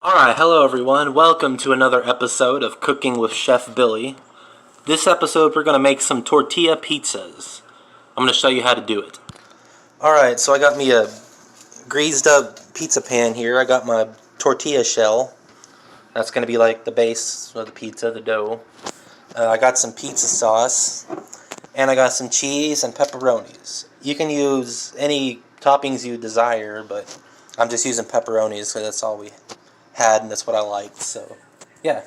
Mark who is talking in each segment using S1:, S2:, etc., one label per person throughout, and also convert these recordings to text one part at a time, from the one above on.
S1: Alright, hello everyone. Welcome to another episode of Cooking with Chef Billy. This episode we're going to make some tortilla pizzas. I'm going to show you how to do it. Alright, so I got me a greased up pizza pan here. I got my tortilla shell. That's going to be like the base of the pizza, the dough. I got some pizza sauce. And I got some cheese and pepperonis. You can use any toppings you desire, but I'm just using pepperonis because that's all we had and that's what I liked, so yeah.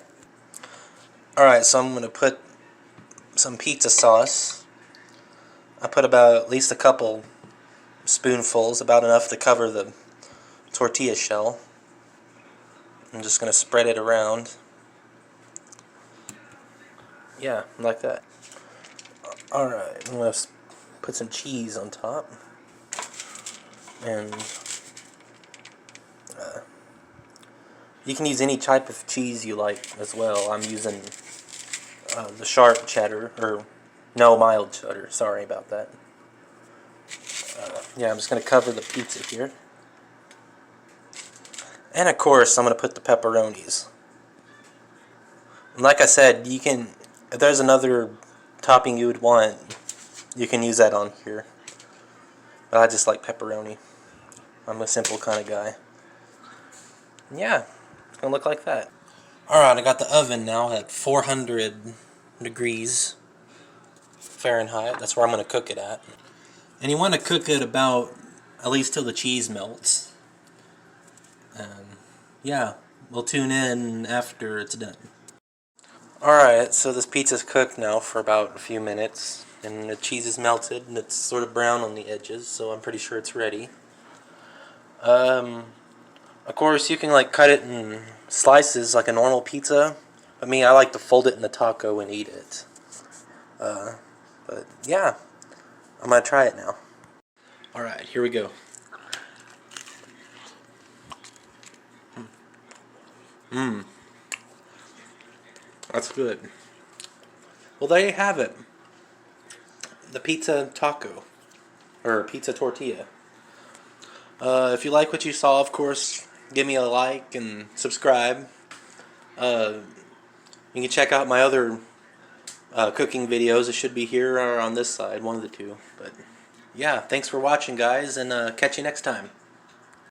S1: Alright, so I'm going to put some pizza sauce. I put about at least a couple spoonfuls, about enough to cover the tortilla shell. I'm just going to spread it around. Yeah, like that. Alright, I'm going to put some cheese on top. And you can use any type of cheese you like as well. I'm using the sharp cheddar, or no, mild cheddar. Sorry about that. Yeah, I'm just going to cover the pizza here. And of course, I'm going to put the pepperonis. And like I said, you can, if there's another topping you would want, you can use that on here. But I just like pepperoni. I'm a simple kind of guy. Yeah, it's going to look like that. Alright, I got the oven now at 400 degrees Fahrenheit. That's where I'm going to cook it at. And you want to cook it about at least till the cheese melts. Yeah, we'll tune in after it's done. Alright, so this pizza's cooked now for about a few minutes. And the cheese is melted and it's sort of brown on the edges, so I'm pretty sure it's ready. Of course, you can like cut it in slices like a normal pizza. But me, I like to fold it in the taco and eat it. But yeah, I'm gonna try it now. Alright, here we go. That's good. Well, there you have it. The pizza taco. Or pizza tortilla. If you like what you saw, of course, give me a like and subscribe. You can check out my other cooking videos. It should be here or on this side, one of the two. But yeah, thanks for watching, guys, and catch you next time.